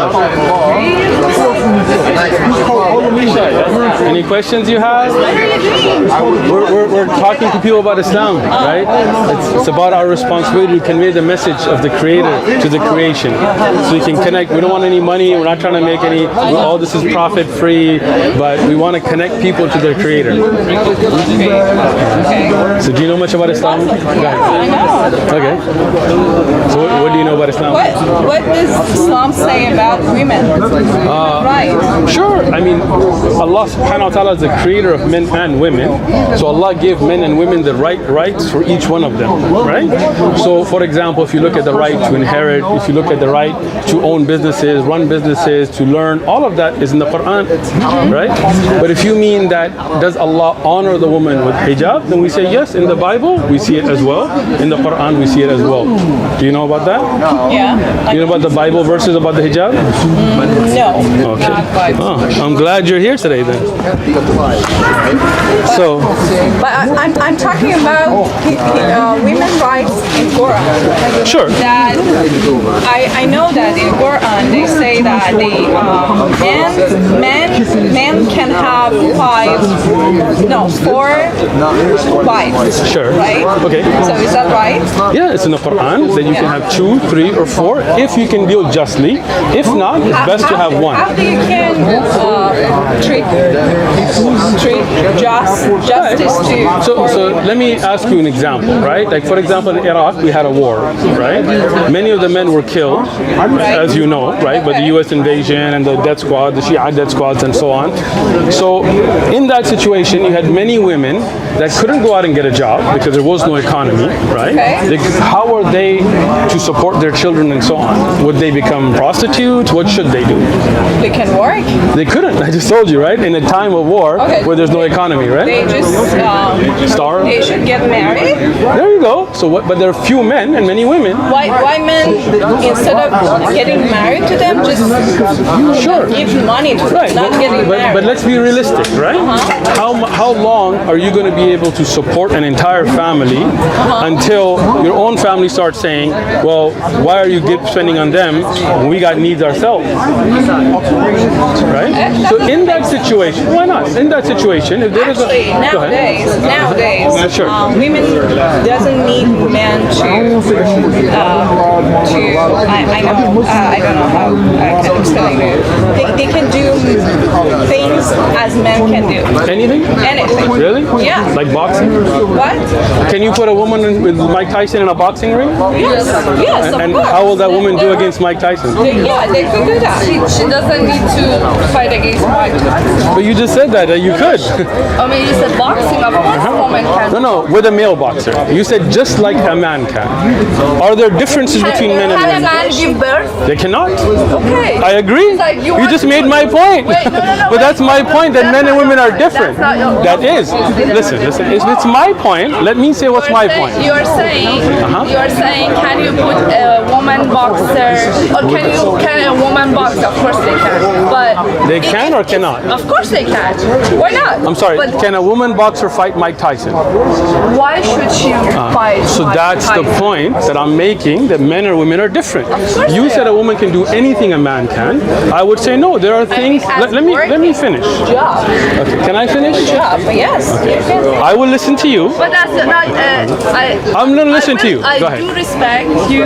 much. Any questions you have? We're talking to people about Islam, right? It's about our responsibility to convey the message of the Creator to the creation, so we can connect. We don't want any money. We're not trying to make any. All this is profit free, but we want to connect people to their Creator. So do you know much about Islam? I know. Okay. So what do you know about Islam? What does Islam say about women? Right. Sure. I mean, Allah subhanahu wa ta'ala is the creator of men and women. So Allah gave men and women the rights for each one of them, right? So for example, if you look at the right to inherit, if you look at the right to own businesses, run businesses, to learn, all of that is in the Quran, right? But if you mean that, does Allah honor the woman with hijab? Then we say yes, in the Bible we see it as well. In the Quran we see it as well. Do you know about that? Yeah. Do you know about the Bible verses about the hijab? No. Okay. Oh, I'm glad you're here today then. So, but I'm talking about women's rights in Quran. sure. That I know that in Quran they say that the men can have four wives. Sure. Right? Okay. So is that right? Yeah, it's in the Quran that you can have 2, 3, or 4 if you can deal justly. If not, it's best to have one. How do you can treat justice to? So let me ask you an example, right? Like for example, in Iraq we had a war, right? Many of the men were killed, as you know, right? By the U.S. invasion and the death squad, the Shia death squads, and so on. So in that situation, you had many women that couldn't go out and get a job because there was no economy, right? How are they to support their children and so on? Would they become prostitutes? What should they do? They can work. They couldn't. I just told you, right? In a time of war where there's no economy, right? They just starve. They should get married. There you go. So but there are few men and many women. Why men, instead of getting married to them, just give money to them, not getting married? But let's be realistic, right? How long are you going to be able to support an entire family until your own family starts saying, well, why are you spending on them when we got needs ourselves? Right? So in that situation, why not? In that situation, if there is nowadays, women doesn't need men I don't know how I can explain it. They can do things as men can do. Anything? Anything. Really? Yeah. Like boxing? What? Can you put a woman with Mike Tyson in a boxing ring? Yes. Yes, and of course. how will that woman do against Mike Tyson? Yeah, they could do that. She doesn't need to fight against Mike Tyson. But you just said that you could. I mean, you said boxing, of course a woman can. No, with a male boxer. You said just like a man can. Are there differences between men and women? Can a man give birth? They cannot. Okay. I agree. Like you just made my point. Wait, no. But that's my point, that men and women are different. That is. Listen. It's my point. Let me say what's my point. You're saying, can you put a woman boxer, or can a woman box? Of course they can. But they can or cannot? Of course they can. Why not? I'm sorry. Can a woman boxer fight Mike Tyson? Why should she fight? So that's the point that I'm making, that men or women are different. You said a woman can do anything a man can. I would say no. There are things. Let me finish. Job. Okay. Can I finish? Job. Yes. Okay. I will listen to you. But that's not. I'm going to listen to you. Go ahead. I do respect you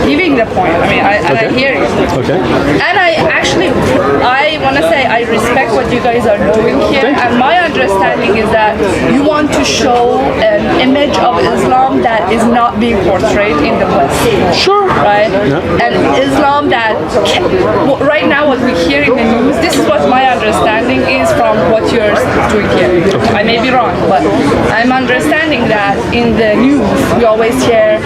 giving the point. I mean, I hear you. Okay. And I want to say I respect what you guys are doing here. And my understanding is that you want to show an image of Islam that is not being portrayed in the West. Sure. Right? Yeah. And Islam that right now what we hear in the news, this is what my understanding is from what you're doing here. Okay. I may be wrong, but I'm understanding that in the news we always hear,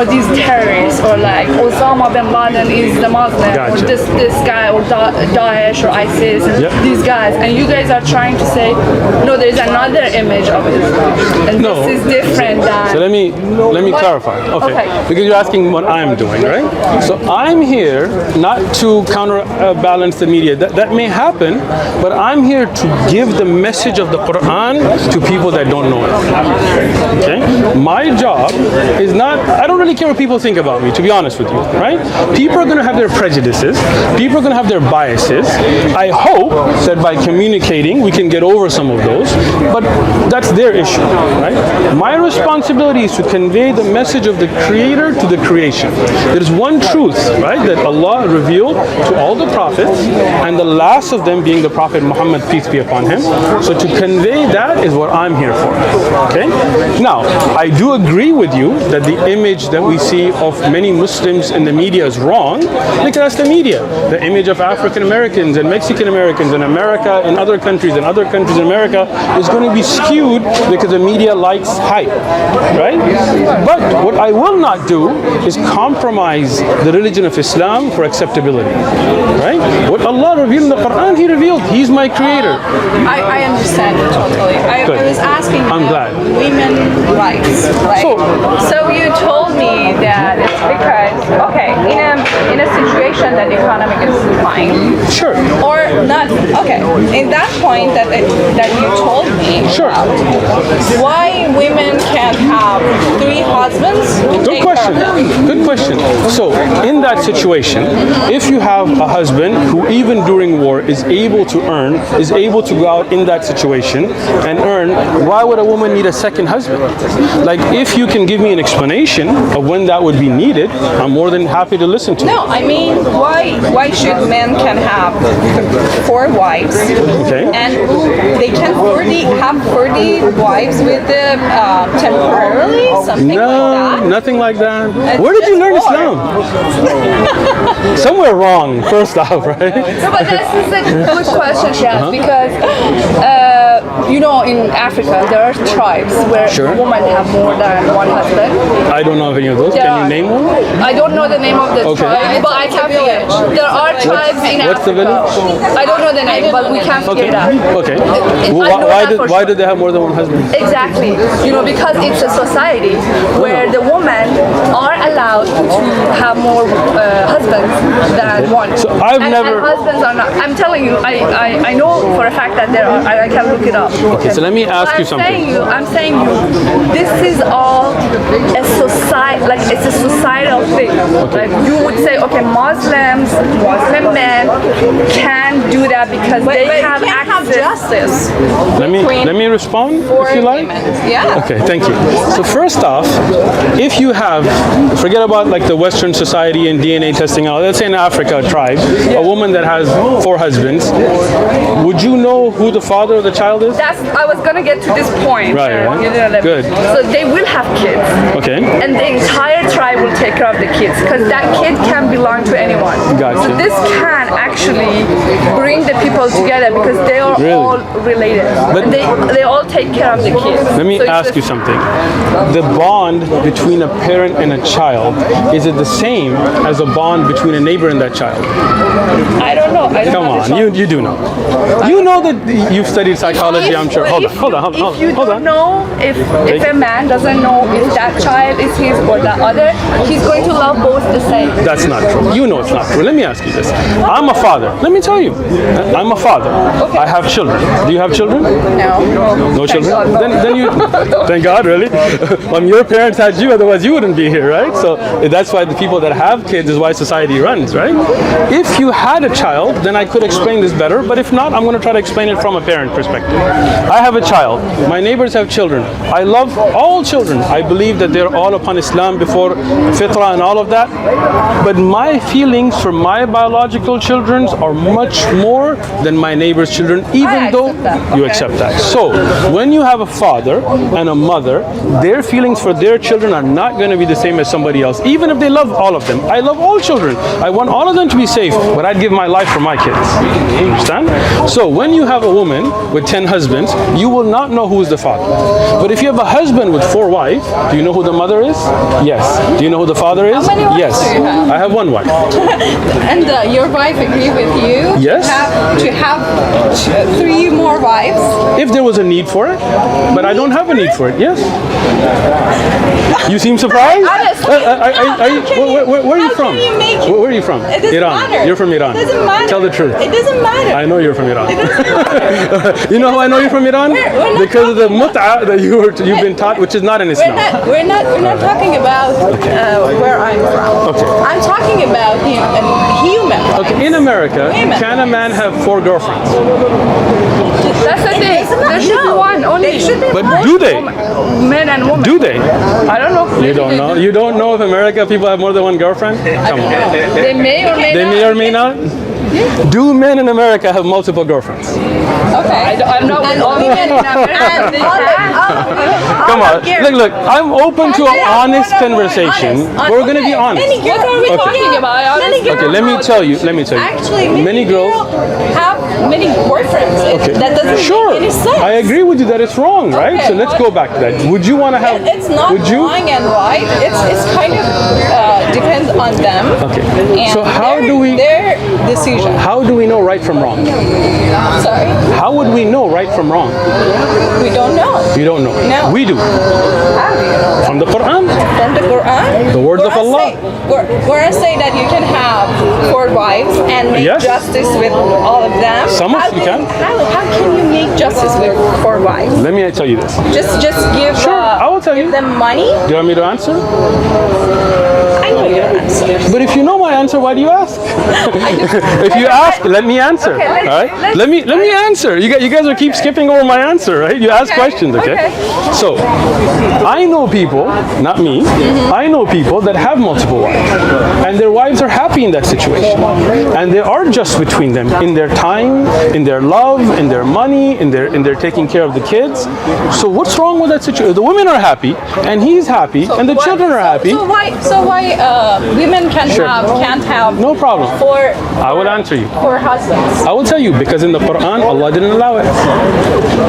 these terrorists, or like Osama bin Laden is the Muslim, gotcha. Or this guy, or Daesh or ISIS, these guys, and you guys are trying to say, no, there's another image of Islam, and this is different than. So let me clarify. Okay. Because you're asking what I'm doing, right? So I'm here not to counterbalance the media. That may happen, but I'm here to give the message of the Quran to people that don't know it. Okay? My job is not. I don't really care what people think about me, to be honest with you, right? People are going to have their prejudices. People are going to have their biases. I hope that by communicating, we can get over some of those, but that's their issue, right? My responsibility is to convey the message of the Creator to the creation. There's one truth, right, that Allah revealed to all the prophets, and the last of them being the Prophet Muhammad, peace be upon him. So to convey that is what I'm here for, okay? Now, I do agree with you that the image that we see of many Muslims in the media is wrong, because that's the media. The image of African Americans and Mexican Americans in America, in other countries, and other countries in America is going to be skewed because the media likes hype, right? But what I will not do is compromise the religion of Islam for acceptability, right? What Allah revealed in the Quran, He revealed. He's my Creator. I understand it totally. I was asking I'm glad. women rights, right? So you told me that it's because, okay, in a situation that the economic is fine. Sure. Or not, okay, in that point that you told me, Sure. Why women can't have 3 husbands to Good take question. care of them? Good question. So, in that situation, if you have a husband who even during war is able to earn, is able to go out in that situation and earn, why would a woman need a second husband? Like, if you can give me an explanation of when that would be needed, I'm more than happy to listen to it. No, I mean, why should men can have 4 wives, Okay. and they can have 40 wives with the temporarily, something like that? No, nothing like that. It's Where did you just learn war. Islam? Somewhere wrong, first off, right? No, but this is a good question, Shaz, because you know, in Africa there are tribes where Sure. women have more than one husband. I don't know of any of those. Can you name one? I don't know the name of the Okay. tribe, but I can figure it. There are tribes in What's the Africa. village? I don't know the name, but we can figure Okay. it out. Okay. I know that for Why sure. did they have more than one husband? Exactly. You know, because it's a society where the women are allowed to have more husbands than one. So I've and never- husbands are not. I'm telling you, I know for a fact that there are. I can look it up. Okay, so let me ask you something. I'm saying you, this is all a society, like it's a societal thing. Like you would say, okay, Muslim men can do that because they have you can't have access. justice. Let me respond if you like. Yeah. Okay, thank you. So first off, if you have, forget about like the Western society and DNA testing, let's say in Africa tribe, a woman that has 4 husbands, would you know who the father of the child is? I was gonna get to this point. Right, right. You didn't let me. Good. So they will have kids. Okay. And the entire tribe will take care of the kids because that kid can belong to anyone. Gotcha. So this can actually bring the people together because they are Really? all related. But- And they all take care of the kids. Let me So it's ask a- you something. The bond between a parent and a child, is it the same as a bond between a neighbor and that child? I don't know. I don't Come know the on, you do know. You know that you've studied psychology, I'm sure. Hold on. If you Hold don't on. know, if a man doesn't know if that child is his or the other, he's going to love both the same. That's not true. You know it's not true. Let me ask you this. I'm a father. Let me tell you. I'm a father. Okay. I have children. Do you have children? No. No children? God, no. Then you, thank God, really? Your parents had you, otherwise you wouldn't be here, right? So that's why the people that have kids is why society runs, right? If you had a child, then I could explain this better, but if not, I'm going to try to explain it from a parent perspective. I have a child. My neighbors have children. I love all children. I believe that they're all upon Islam before fitrah and all of that. But my feelings for my biological children are much more than my neighbor's children, even though accept that. you Okay. accept that. So when you have a father and a mother, their feelings for their children are not going to be the same as somebody else, even if they love all of them. I love all children. I want all of them to be safe, but I'd give my life for my kids. You understand? So when you have a woman with 10 husbands, you will not know who is the father. But if you have a husband with 4 wives, do you know who the mother is? Yes. Do you know who the father is? many wives Yes, do you have? I have one wife. And your wife agree with you Yes. to have 3 more wives? If there was a need for it, but I don't have a need for it. Yes. You seem surprised? Honestly, Where are you how from? can you make it? Where are you from? It doesn't Iran. matter. You're from Iran. It doesn't matter. Tell the truth. It doesn't matter. I know you're from Iran. It doesn't matter. You know how I know you're from Iran? We're not Because of the mut'a that you've been taught, which is not in Islam. We're not talking about where I'm from. Okay. I'm talking about human. Okay. In America, Women. can a man have 4 girlfriends? That's the thing. There should be one only. There should be But one. do they? Men and women. Do they? I don't know. You don't know. You don't know if America people have more than one girlfriend? Come on. They may or may They not. may or may not. Do men in America have multiple girlfriends? Okay. I'm not with all women in America. Come on. Look. I'm open to an honest conversation. We're going to be honest. What are we talking about? Okay, let me tell you. Actually, Many girls have many boyfriends. Okay. That doesn't Sure. make any sense. I agree with you that it's wrong, right? Okay, So let's what- go back to that. Would you want to have? It's not Would you? wrong and right. It's kind of depends on them. Okay. And So how do we? their decision? How do we know right from wrong? Sorry, How would we know right from wrong? we don't know. You don't know. No. We do. How do you know? From the Quran. From the Quran, The words of Allah. Quran say that you can have 4 wives and make Yes. justice with all of them. Some of How you can. How can you make justice with 4 wives? Let me tell you this. Just give. Sure, I will tell give you. them money. Do you want me to answer? I know your answer. But if you know my answer, why do you ask? If you ask, let me answer. Okay, let's- all right? let's- Let me answer. You guys are keep skipping over my answer, right? You ask Okay, questions, okay? okay. So, I know people, not me. I know people that have multiple wives, and their wives are happy in that situation, and they are just between them in their time, in their love, in their money, in their taking care of the kids. So what's wrong with that situation? The women are happy, and he's happy, and the children are happy. So why women can't Sure. have No problem. four I will answer you. husbands? I will tell you because in the Quran Allah didn't allow it.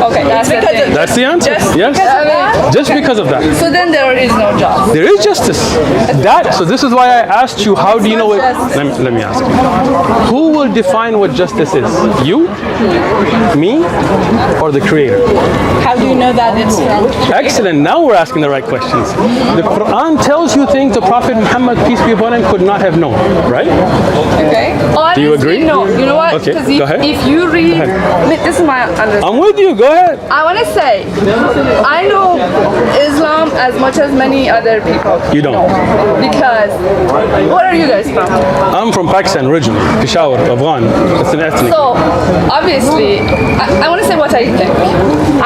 Okay, that's the thing. That's the answer. Yes. because of that? Just because of that. So then there is no job. There is justice. So this is why I asked you, how do you know what? Let me ask you. Who will define what justice is? You? Me? Or the Creator? How do you know that it's from? Excellent. Now we're asking the right questions. The Quran tells you things the Prophet Muhammad, peace be upon him, could not have known, right? Okay. Honestly, you agree? No. You know what? Okay, Because go ahead. if you read, this is my understanding. I'm with you. Go ahead. I want to say, I know Islam as much as many other people. You don't. Because, where are you guys from? I'm from Pakistan originally, Peshawar, Afghan. It's an ethnic. So, obviously, I want to say what I think.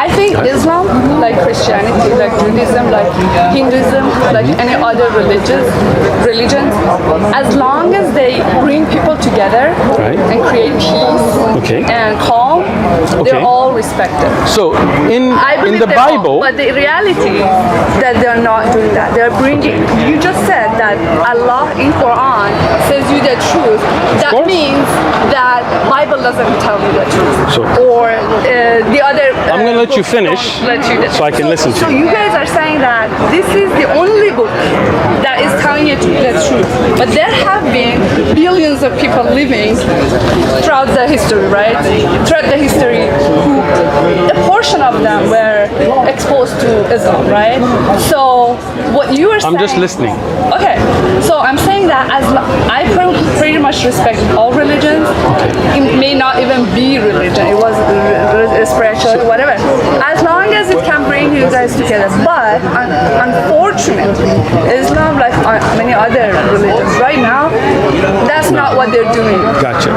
I think Islam, like Christianity, like Judaism, like Hinduism, like any other religions, as long as they bring people together Right. and create peace Okay. and calm, Okay. they're all respected. So I in believe the they're all, Bible, but the reality that they're not doing that. They're bringing. You just said that Allah in Quran says you the truth. That course. means that Bible doesn't tell you the truth. So- or the other. I'm gonna let you finish so I can listen to So you. you guys are saying that this is the only book that is telling you the truth. But there have been billions of people living throughout the history, right? Throughout the history, who a portion of them were exposed to Islam, right? So what you are saying. I'm just listening. Okay, so I'm saying that I pretty much respect all religions. It may not even be religion. It was spiritual, whatever. As long as it can bring you guys together. But unfortunately, Islam, like many other religions, right now, that's not what they're doing. Gotcha.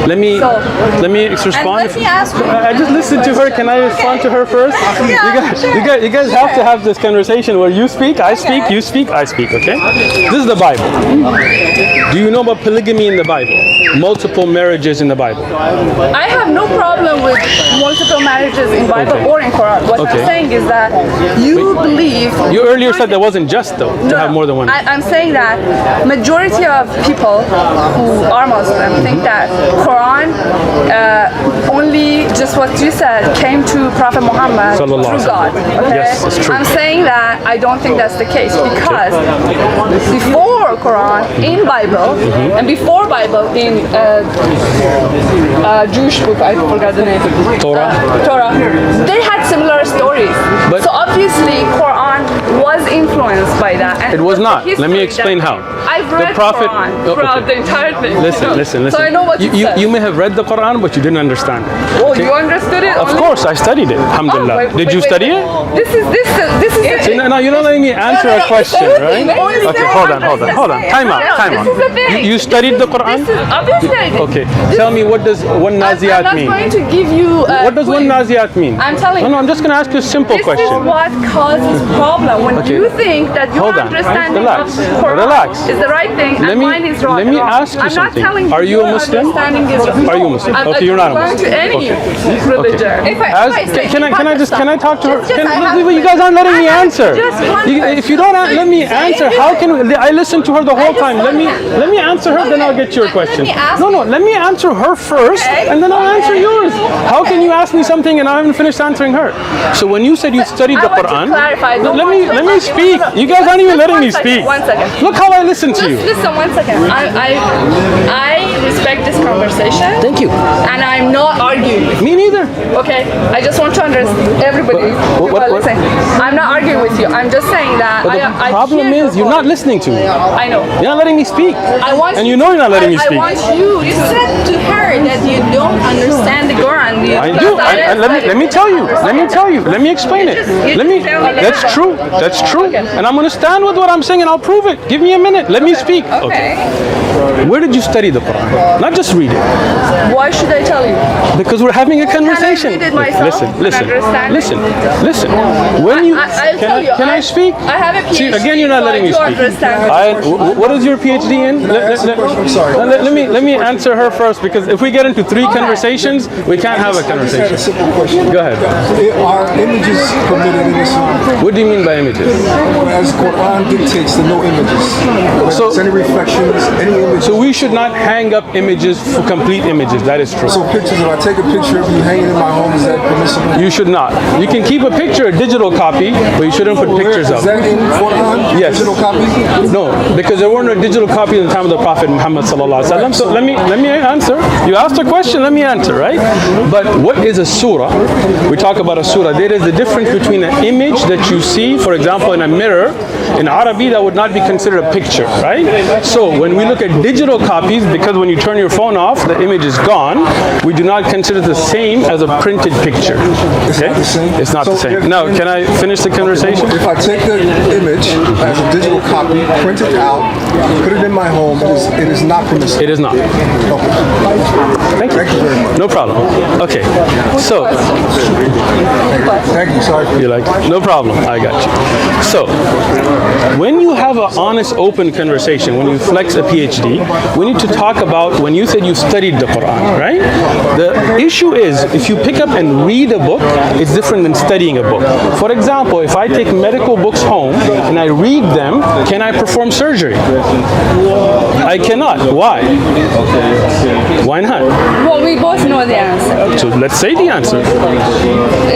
Let me respond. let me ask you- I just listened to her. Can I respond to her first? You guys have to have this conversation where you speak, I speak, you speak, I speak. Okay. This is the Bible. Do you know about polygamy in the Bible? Multiple marriages in the Bible. I have no problem with multiple marriages in Bible Okay. or in Quran. What Okay. I'm saying is that you believe. You earlier said that wasn't just though to have more than one. I'm saying that majority of people who are Muslim think that Quran only just what you said came to Prophet Muhammad Sallallahu through alaihi God. wasallam. Okay? Yes, it's true. I'm saying that I don't think that's the case because before Quran in Bible, and before Bible in Jewish book, I forgot the name. Torah. Torah. They had similar stories. But- so obviously Quran was influenced by that. And It was not. Let me history explain that- how. I've The read Prophet- Quran Oh, throughout okay. the entire thing. Listen. So I know what you said. You may have read the Quran, but you didn't understand it. Oh, you understood it? Of course, I studied it. Alhamdulillah. Did you study it? This is See, no, you're not letting me answer a question, right? Only Okay, thing hold I on. Time out. understand. This is the thing. You studied the Quran? This is obviously I did. Okay. Tell me, what does one I'm Naziat not mean? going to give you. What does one Naziat mean? I'm telling No, you. I'm just going to ask you a simple This question. is what causes problem when Okay. you think that your Hold on. understanding Relax. of Quran Relax. is the right thing and mine is wrong. Let me ask you I'm not something. telling you Are you a your Muslim? understanding is wrong. Are you a Muslim? I'm Okay, you're not a going Muslim. to any Okay. religion. If Can I talk to her? Just I have You guys aren't letting me I have answer. just one If you don't let me answer, how can I listen to her the whole just time? want Let me answer her, then I'll get your question. me ask No, let me answer her first, Okay. and then I'll answer yours. How can you ask me something and I haven't finished answering her? So when you said you studied the I want to Quran, clarify. I don't let want me to- speak. You guys aren't even Just letting one me second, speak. 1 second. Look how I listen to you. Just listen 1 second. I respect this conversation. Thank you. And I'm not arguing. Me neither. Okay, I just want to understand everybody. What- Listen, I'm not arguing with you. I'm just saying that. But the problem hear is you're your not point. listening to me. I know. You're not letting me speak. I want And you know you're not letting me speak. I want you. You said to her that you don't understand the Quran. I do. Let me tell you. Let me explain it. That's true. That's true. And I'm going to stand with what I'm saying and I'll prove it. Give me a minute. Let me speak. Okay. Where did you study the Quran? Not just read it. Why should I tell you? Because we're having a conversation. read it myself and Listen. When you I'll tell you. can I speak? I have a PhD. See, again, you're not so letting I me do speak. understand. What is your PhD in? I'm sorry. Let me answer her first, because if we get into three conversations, we can't have a I just had a conversation. simple question. Go ahead. Are images permitted in Islam? What do you mean by images? As Quran dictates, the no images. So- Any reflections, any images. So we should not hang up images for complete images. That is true. So pictures, if I take a picture of you hanging in my home, is that permissible? You should not. You can keep a picture, a digital copy, but you shouldn't put pictures Is up. that in Quran? Yes. Digital copy? No, because there weren't a digital copy in the time of the Prophet Muhammad sallallahu alaihi wasallam. So let me answer. You asked a question, let me answer, right? But what is a surah? We talk about a surah. There is a difference between an image that you see, for example, in a mirror. In Arabic, that would not be considered a picture, right? So when we look at digital copies, because when you turn your phone off, the image is gone, we do not consider the same as a printed picture. Okay? not the same? It's not So the same. if- Now, can I finish the conversation? If I take the image as a digital copy, print it out, put it in my home, it is not permissible. It is not. Okay. Thank you. Thank you very much. No problem. Okay. So, Thank you. Sorry. you like, no problem. I got you. So, when you have an honest, open conversation, when you flex a PhD, we need to talk about when you said you studied the Quran, right? The issue is, if you pick up and read a book, it's different than studying a book. For example, if I take medical books home and I read them, can I perform surgery? I cannot. Why? Why not? Well, we both know the answer. So let's say the answer.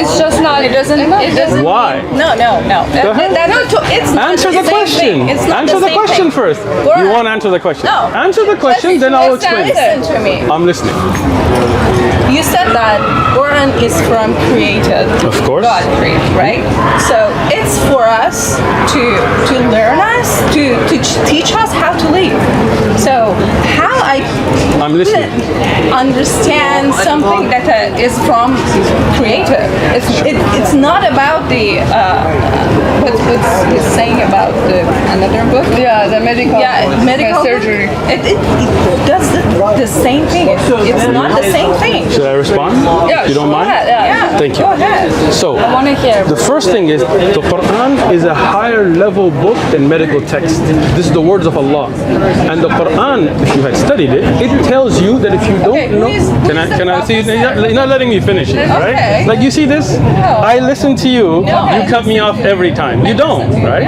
It's just not. It doesn't. Why? No. Go ahead. It's not Answer the same question. thing. It's not Answer the same question thing. first. Quran. You won't answer the question. No. Answer the question, then I'll explain. Listen to me. I'm listening. You said that Quran is from created. Of course. God created, right? So it's for us to learn us, to teach us how to live. So how I'm listening. Understand something that is from creator. It's not about the what's he's saying about the another book. Yeah, the medical. Medical surgery. It does the same thing. It's not the same thing. Should I respond? Yeah, If you don't go mind? ahead, yeah. Thank you. Go ahead. So, I want to hear. the first thing is, the Quran is a higher level book than medical text. This is the words of Allah. And the Quran, if you had studied it, it tells tells you that if you don't know, can I see? You're not letting me finish it, right? Okay. Like you see this? I listen to you. You cut me off every time. You don't, right?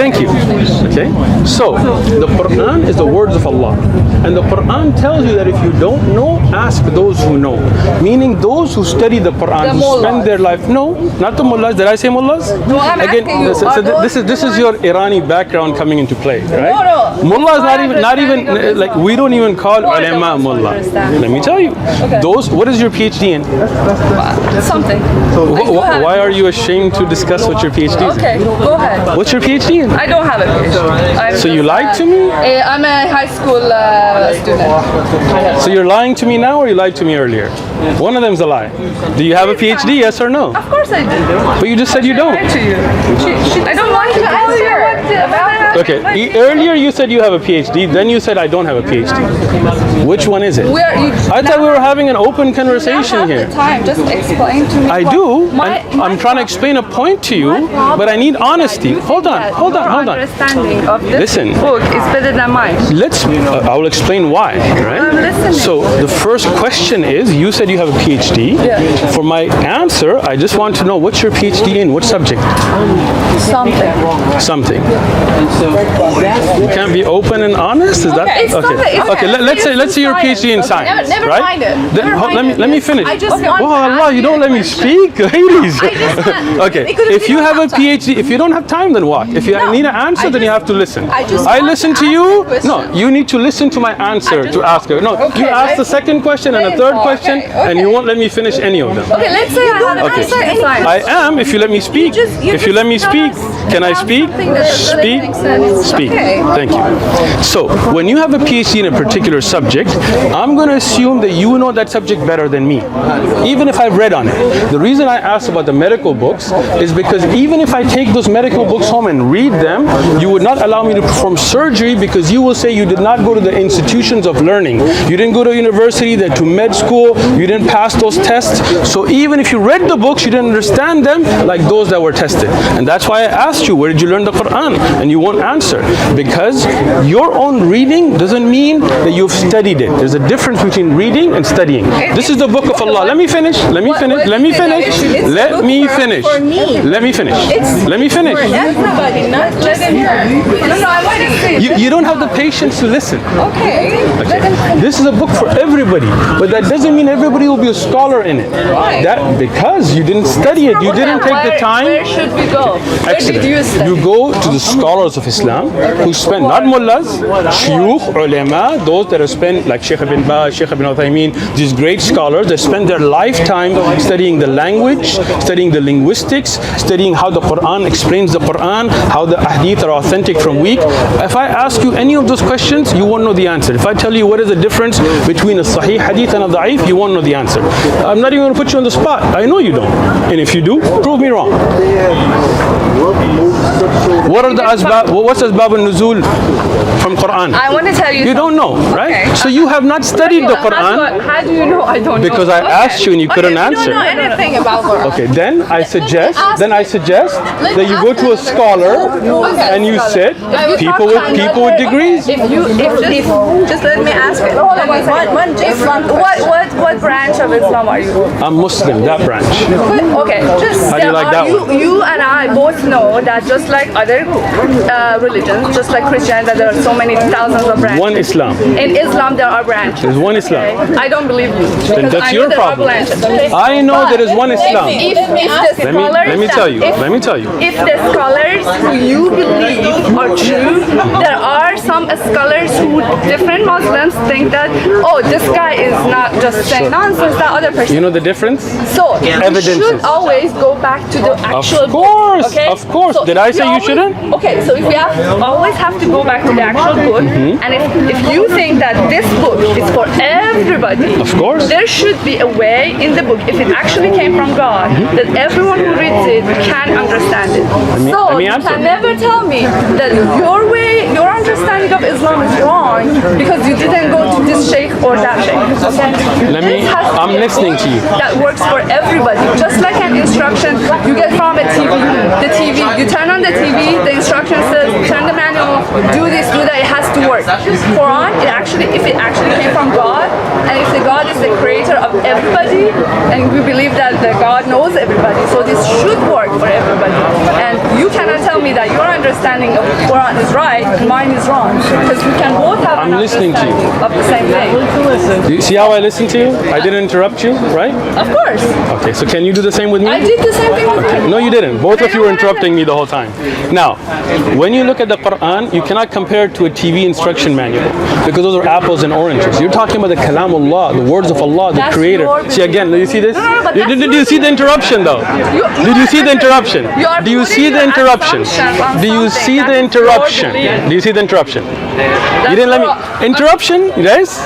Thank you. Okay. So the Quran is the words of Allah, and the Quran tells you that if you don't know, ask those who know. Meaning those who study the Quran, who spend their life. No, not the mullahs. Did I say mullahs? No, I'm asking you. So this is your Irani background coming into play, right? No. Mullah is not even like we don't even call ulama mullah. Let me tell you, those. What is your PhD in? Something. Why are you ashamed to discuss what your PhD is? Okay, go ahead. What's your PhD in? I don't have a PhD. So you lied to me? I'm a high school student. So you're lying to me now, or you lied to me earlier? One of them's a lie. Do you have a PhD? Yes or no? Of course I do. But you just said you don't. To you. I don't want to answer what Okay. Earlier you said you have a PhD. Then you said I don't have a PhD. Which one is it? I thought we were having an open conversation here. Time. Just explain to me. I do. I'm trying to explain a point to you, but I need honesty. Hold on. Understanding of this Listen. book is better than mine. I will explain why, right? I'm listening. So the first question is, you said you have a PhD. Yeah. For my answer, I just want to know what's your PhD in, what subject? Something. You can't be open and honest? Is that okay? Let's say your PhD in science, never right? mind it. Let me finish. I just want Allah, you don't let me speak, ladies. Okay. If you have a PhD, if you don't have time, then what? If you need an answer, then you have to listen. I listen to you. No, you need to listen to my answer to ask her. No, you ask the second question and a third question, and you won't let me finish any of them. Okay, let's say I have an answer in science. I am, if you let me speak. If you let me speak, can I speak? Speak. Thank you. So, when you have a PhD in a particular subject, I'm going to assume that you know that subject better than me, even if I've read on it. The reason I asked about the medical books is because even if I take those medical books home and read them, you would not allow me to perform surgery because you will say you did not go to the institutions of learning. You didn't go to university, then to med school, you didn't pass those tests. So even if you read the books, you didn't understand them like those that were tested. And that's why I asked you, where did you learn the Quran? And you won't answer. Because your own reading doesn't mean that you've studied it. There's a difference between reading and studying. This is the book of Allah. Let me finish. Let me finish. Let me finish. Let me finish. Let me finish. Let me finish. Everybody, not just you. No, I want to say. You don't have the patience to listen. Okay. This is a book for everybody, but that doesn't mean everybody will be a scholar in it. That because you didn't study it, you didn't take the time. Where should we go? Excellent. You go to the scholars of Islam who spend, not mullahs, shuyukh, ulama, those that have spent, like Sheikh ibn Baz, Sheikh ibn Uthaymeen, these great scholars that spend their lifetime studying the language, studying the linguistics, studying how the Quran explains the Quran, how the hadith are authentic from weak. If I ask you any of those questions, you won't know the answer. If I tell you what is the difference between a sahih hadith and a da'if, you won't know the answer. I'm not even going to put you on the spot. I know you don't. And if you do, prove me wrong. What are the asbab? What's asbab al-nuzul from Quran? I want to tell you. You don't know, right? Okay. So you have not studied the Quran. How do you know I don't know? Because I asked you and you couldn't answer. You don't know anything about Quran. Okay, then I suggest that you go to a scholar and you sit people with degrees. If just let me ask it. What branch of Islam are you? I'm Muslim, that branch. Okay, just how do you like that one? You and I both know that just like other religions, just like Christianity, that there are so many thousands of branches. One Islam. In Islam, there are branches. There's one Islam. Okay. I don't believe you. Then that's your problem. I know there is one Islam. Let me tell you. If the scholars who you believe are true, there are some scholars who different Muslims think that, oh, this guy is not just saying nonsense, that other person. You know the difference? So you should always go back to the actual book. Okay? Of course. So did I say you shouldn't? Okay, so if we always have to go back to the actual book, and if you think that this book is for everybody, of course, there should be a way in the book, if it actually came from God, that everyone who reads it can understand it. So you can never tell me that your way, your understanding of Islam is wrong because you didn't go to this sheikh or that sheikh. Okay? I'm listening to you. That works for everybody. Just like an instruction you get from a TV. The TV, you turn on the TV, the instruction says, turn the manual, do this, do that. It has to work. Quran, if it actually came from God, and if the God is the creator of everybody, and we believe that the God knows everybody, so this should work for everybody. And you cannot tell me that your understanding of Quran is right and mine is wrong, because we can both have an understanding of the same thing. Do you see how I listen to you? I didn't interrupt you, right? Of course. Okay, so can you do the same with me? I did the same thing with you. No, you didn't. Both of you were interrupting me the whole time. Now, when you look at the Quran, you cannot compare it to a TV instruction manual, because those are apples and oranges. You're talking about the Kalamullah, the words of Allah, the That's Creator. your See again, do you see this? but Did you see the interruption though? Did you see the interruption? Do you see the interruption? Do you see the interruption? Do you see the interruption? You didn't let me. Interruption, yes?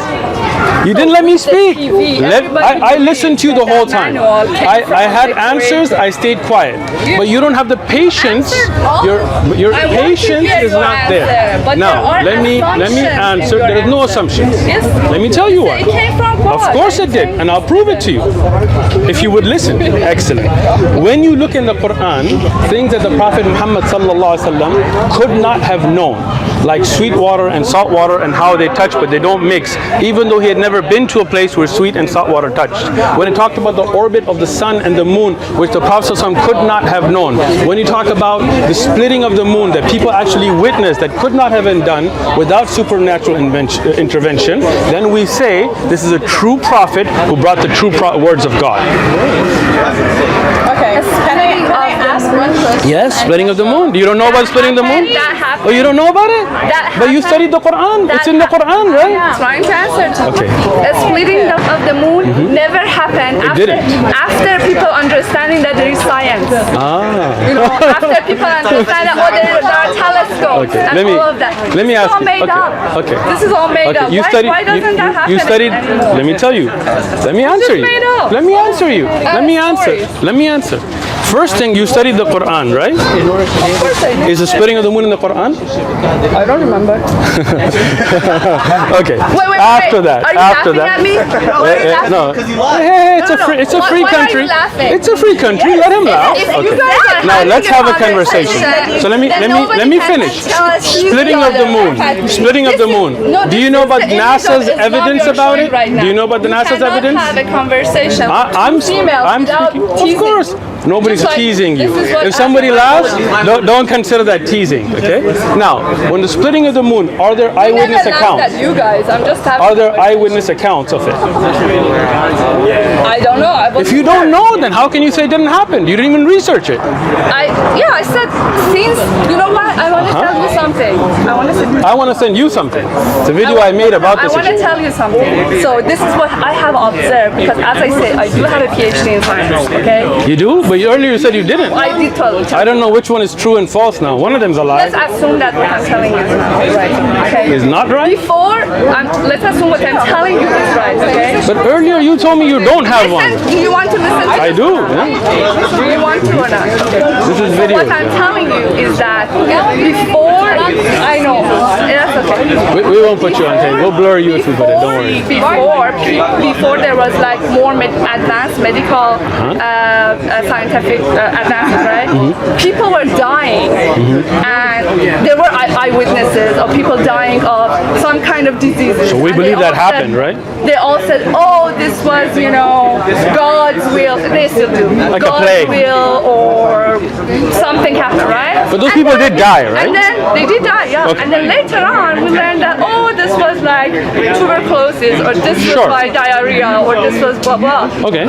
You didn't let me speak. I listened to you the whole time. I had answers. I stayed quiet. But you don't have the patience. Your patience is not there. Now, let me answer. There is no assumptions. Let me tell you what. Of course it did, and I'll prove it to you. If you would listen. Excellent. When you look in the Quran, things that the Prophet Muhammad could not have known, like sweet water and salt water and how they touch, but they don't mix, even though he had never been to a place where sweet and salt water touched. When it talked about the orbit of the sun and the moon, which the Prophet could not have known. When you talk about the splitting of the moon that people actually witnessed that could not have been done without supernatural intervention, then we say this is a true prophet who brought the true words of God. Okay. Can I ask one question? Yes, splitting of the moon. You don't know about splitting the moon? That happened. Oh, you don't know about it? But you studied the Quran. It's in the Quran, right? Trying to answer to Okay. A splitting of the moon never happened after people understanding that there is science. You know, after people understand that there are telescopes and all of that. Let me ask This is all made up. Okay. This is all made up. Why doesn't that happen? You studied. Let me tell you. Let me answer you. made up. Let me answer you. Let me answer. Let me answer. First thing, you studied the Quran, right? Of course I did. Is the splitting of the moon in the Quran? I don't remember. Okay. Wait. After that. Are you After laughing that. at me? Why are you laughing? No. Hey, it's a free Why are you country. laughing? It's a free country. Let him laugh. If you Okay. guys are Now having let's have a conversation. So let me finish. Splitting of the moon. Splitting of the moon. Do you know about NASA's evidence about it? Do you know about the NASA's evidence? Have a conversation. I'm speaking. Of course. Nobody's teasing you. If somebody laughs, don't consider that teasing. Okay. Now, when the splitting of the moon, are there eyewitness accounts? You guys, I'm just having. Are there eyewitness accounts of it? I don't know. If you don't know, then how can you say it didn't happen? You didn't even research it. I said since you know what I want to tell you something. I want to send you something. It's a video I made about this I want to issue. tell you something. So this is what I have observed, because as I said, I do have a PhD in science. Okay. You do? But earlier you said you didn't. I did tell you. I don't know which one is true and false now. One of them's a lie. Let's assume that what I'm telling you is not right. Okay. Is not right? Let's assume what I'm telling you is right. Okay. But earlier you told me you don't have one. Do you want to listen to I do. Yeah. Do you want to or not? This is video. What I'm telling you is that before I know, that's okay. We won't put you on tape. We'll blur you if we put it. Don't worry. Before there was like more advanced medical, scientific advances, right? People were dying, and there were eyewitnesses of people dying of some kind of diseases. So we And believe they that all happened, said, right? They all said, "Oh, this was, God's will." They still do. Like a God's plague. will or something happened, right? But those people did die, right? And then they did die, yeah. Okay. And then later on, we learned that this was like tuberculosis, or this was Sure. like diarrhea, or this was blah blah. Okay.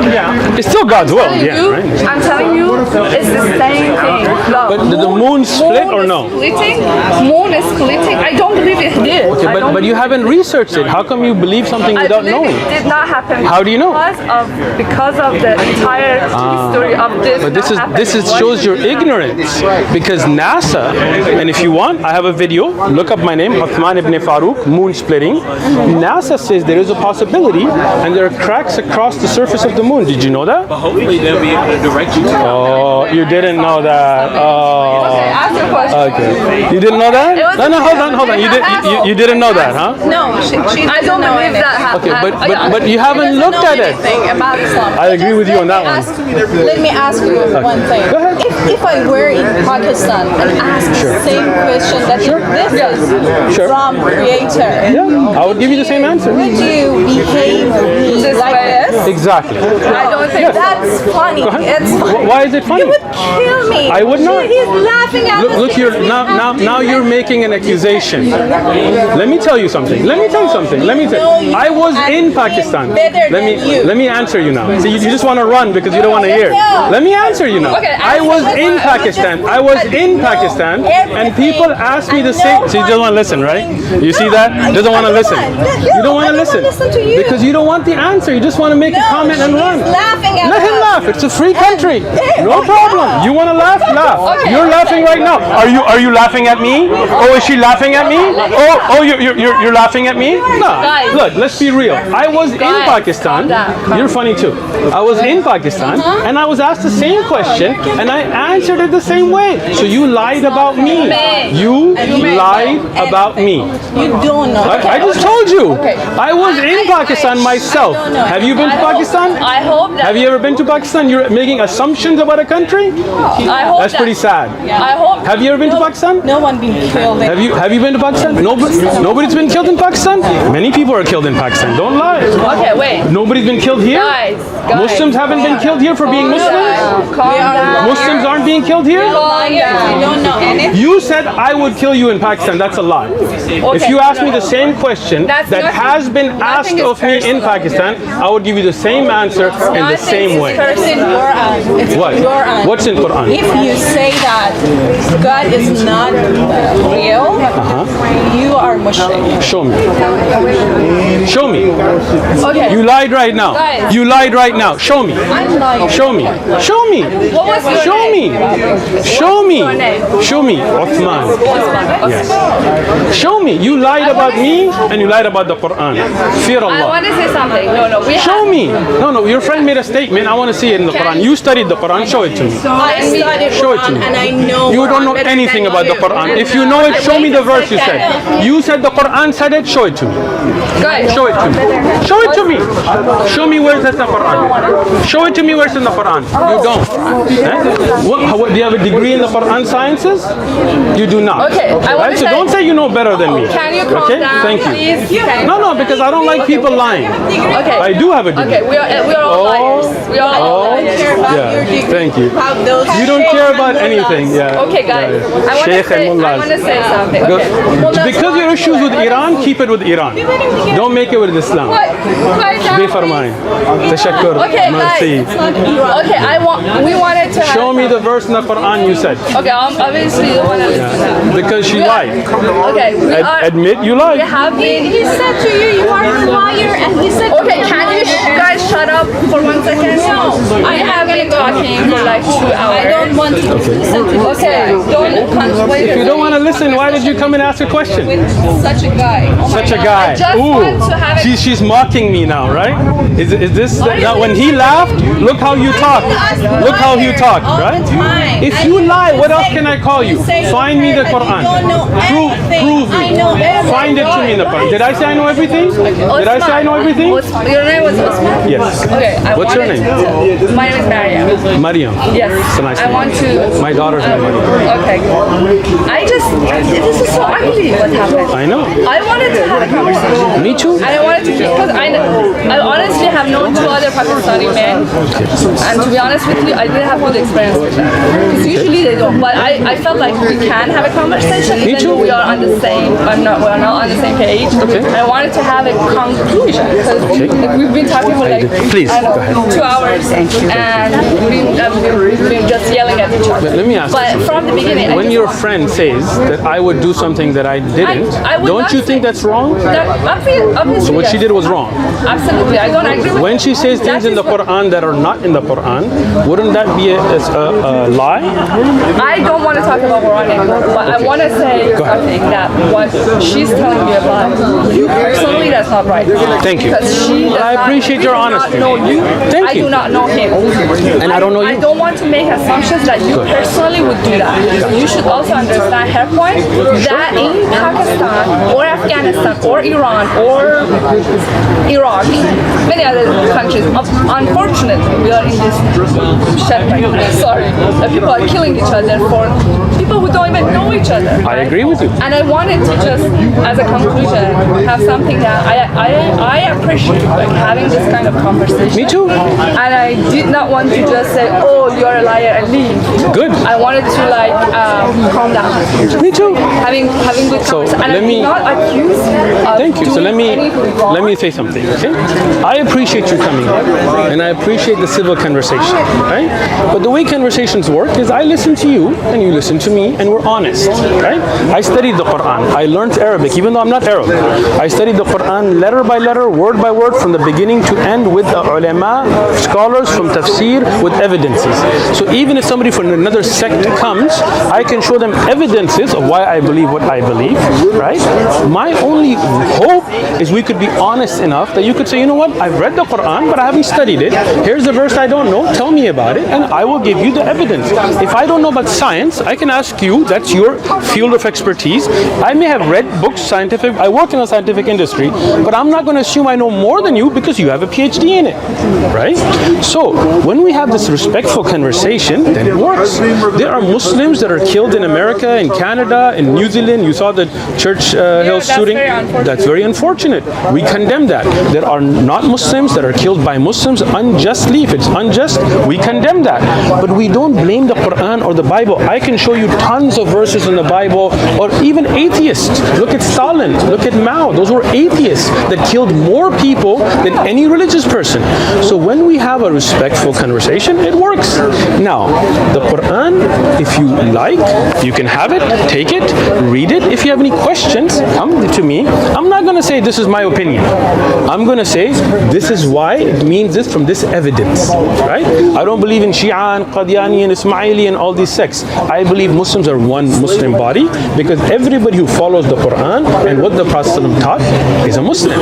It's still God's will, right? I'm telling you, it's the same thing. But did the moon split or no? Moon is splitting. I don't believe it did. Okay, but you haven't researched it. How come you believe something I without believe knowing? it did not happen. How do you know? Because of the entire history of this. But this shows your ignorance, because NASA, and if you want, I have a video. Look up my name, Uthman ibn Farouk, moon splitting. NASA says there is a possibility, and there are cracks across the surface of the moon. Did you know that? But hopefully they'll be able to direct you to it. Oh, you didn't know that. Oh. Ask your question. Okay. You didn't know that? No, hold on. You didn't know that, huh? No, she I don't believe that happened. Okay, but you haven't looked at it. About Islam. I agree with you on that one. Let me ask you one thing. Go ahead. if I were in Pakistan and asked the same question that this is from creator, I would give you the same answer. would you behave like this? Exactly. I don't think that's funny. It's funny. Why is it funny? You would kill me. I would not. He's laughing at us. Look here, now you're making an accusation. Let me tell you something. I was in Pakistan. Let me answer you now. See, you just want to run because you don't want to hear. Let me answer you now. Okay, I was in Pakistan, and people asked me the same. So you don't want to listen, right? You see that? Doesn't want to listen. You don't want to listen because you don't want the answer. You just want to make a comment and run. Let him laugh. It's a free country. No problem. You want to laugh? Laugh. You're laughing right now. Are you laughing at me? Oh, is she laughing at me? Oh, you're laughing at me? No. Look, let's be real. I was in Pakistan. You're funny too. I was in Pakistan and I was asked the same question and I answered it the same way. So you lied about me. You lied about me. You don't know. I just told you. I was in Pakistan myself. Have you been to Pakistan? I hope that. Have you ever been to Pakistan? You're making assumptions about a country? I hope That's pretty sad. I hope. Have you ever been to Pakistan? No one been killed. Have you been to Pakistan? Nobody's been killed in Pakistan? Many people are killed in Pakistan. Don't lie. Okay, wait. Nobody's been killed here? Guys. Muslims haven't been killed here for being Muslims? Muslims aren't being killed here? You don't know anything. You said I would kill you in Pakistan. That's a lie. If you ask me the same question that has been asked of me in Pakistan, I would give you the same answer in the same way. It's in Quran. It's What? in Quran. What's in Quran? If you say that God is not real, you are Muslim. Show me. Show me. Okay. You lied right now. Guys. You lied right now. Show me. I'm lying. Show me. Show me. What was your Show name? me. Show me. your name? Show me. Uthman. Yes. Show me. You lied about me and you lied about the Quran. Fear I Allah. want to say something. No. Show me. No. Your friend made a statement. I want to see it in the Quran. You studied the Quran. Show it to me. I studied Show it to Quran me. and I know. You don't know Quran better anything than about the you. Quran. If you know it, show me the verse you said. You said the Quran said it. Show it to me. Guys, Show it to me. Show it to me. Show me where it's in the Quran. Show it to me where it's in the Quran. You don't. What, do you have a degree in the Quran sciences? You do not. Okay, I want to So say- don't say you know better than me. Can you calm down, Thank you. please? No, because I don't like people lying. Okay. I do have a degree. Okay, we are all liars. We are all liars. Yeah, thank you. Those You don't care about anything. Yeah. Okay, guys. Yeah. I want Sheikh to say. and I mullahs. want to say something. Go- Okay. Because your issues with Iran, keep it with Iran. Don't make it with Islam. Quiet down, Befarmain. Tashakkur. Okay, Merci. guys. Okay, we wanted to. Show me the verse in the Quran you said. Okay, obviously you want to listen. Because she lied. Okay, we are. Admit you We lied. have been. He said to you, you are a liar, and he said Okay, can you guys shut up for 1 second? No. I have been talking for like 2 hours. I don't want to listen to this Okay, don't wait. If you don't want to listen, why did you come and ask a question? Such a guy. Oh my Such a God. guy. I just want to have it. She's mocking me now, right? Is this now when he laughed? Look how you talk. Look how you talk, right? If you lie, what else can I call you? Find me the Quran. Prove me. Find it to me in the Quran. Did I say I know everything? Did I say I know everything? Your name was Usman? Yes. Okay. What's your name? My name is Maria. Mariam. Yes. It's a nice I name. want to. My daughter's name Mariam. Okay. This is so ugly what happened. I know. I wanted to have a conversation. Me too. I wanted to because I honestly have known 2 other Pakistani men, and to be honest with you, I didn't have good experience with them. Because usually they don't. But I felt like we can have a conversation Me even too. though we are on the same. We're not on the same page. Okay. I wanted to have a conclusion because we've been talking for like Please, I don't go ahead. know, 2 hours, and we've been just yelling at each other. Let me ask you But something. from the beginning, I When just your want- friend says that I would do something that I didn't, I would don't not you say- think that's wrong? Obviously, So what she yes. did was wrong. Absolutely, I don't agree with When she says That things in is the what- Quran that are not in the Quran, wouldn't that be a lie? I don't want to talk about Quran anymore, but I want to say something that what she's telling me about but you personally, that's not right. Thank you. Because she does I appreciate your honesty. not know you. Thank I you. do not know him. And I don't know you. I don't want to make assumptions that you personally would do that. You should also understand her point that in Pakistan or Afghanistan or Iran or Iraq, many other countries, unfortunately, we are in this that people are killing each other for people who don't even know each other. I agree with you. And I wanted to just, as a conclusion, have something that I appreciate, like having this kind of conversation. Me too. And I did not want to just say, oh, you're a liar and leave. Good. I wanted to like calm down. Me too. Having good So conversation. And let me. I'm not accused of Thank you. So doing anything wrong. let me say something. Okay. I appreciate you coming here, and I appreciate the civil conversation. Right. But the way conversations work is I listen to you and you listen to me, and we're honest. Right. I studied the Quran. I learned Arabic, even though I'm not Arab. I studied the Quran letter by letter, word by word, from the beginning to end, with the ulama, scholars, from tafsir, with evidences. So even if somebody from another sect comes, I can show them evidences of why I believe what I believe, right? My only hope is we could be honest enough that you could say, you know what, I've read the Quran, but I haven't studied it. Here's the verse I don't know, tell me about it, and I will give you the evidence. If I don't know about science, I can ask you, that's your field of expertise. I may have read books, scientific, I work in a scientific industry, but I'm not going to assume I know more than you because you have a PhD in it, right? So when we have this respectful conversation, then it works. There are Muslims that are killed in America, in Canada, in New Zealand. You saw the Church Hill shooting. That's very unfortunate. We condemn that. There are not Muslims that are killed by Muslims unjustly. If it's unjust, we condemn that. But we don't blame the Quran or the Bible. I can show you tons of verses in the Bible, or even atheists. Look at Stalin, look at Mao. Those were atheists that killed more people than any religious person. So when we have a respectful conversation, it works. Now, the Quran, if you like, you can have it, take it, read it. If you have any questions, come to me. I'm not going to say this is my opinion. I'm going to say this is why it means this from this evidence, right? I don't believe in Shia and Qadiani and Ismaili and all these sects. I believe Muslims are one Muslim body, because everybody who follows the Quran and what the Prophet taught is a Muslim.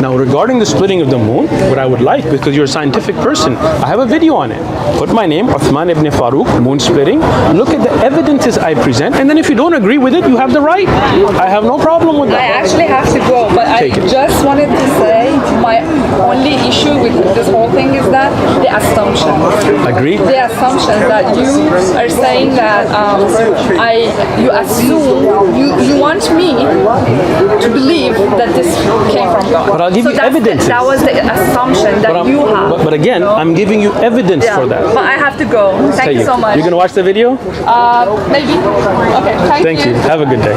Now, regarding the splitting of the moon, what I would like, because you're a scientific person, I have a video on it. Put my name, Uthman ibn Farooq, moon splitting. Look at the evidences I present, and then if you don't agree with it, you have the right. I have no problem with that. I actually have to go, but I just wanted to say my only issue with this whole thing is that the assumption. Agree? The assumption that you are saying that you assume, you want me to believe that this came from God. But I'll give you evidence. That was the assumption that you have. But again, I'm giving you evidence for that. But I have to go. Thank you so much. You're going to watch the video? Maybe. Okay. Thank you. Thank you. Have a good day.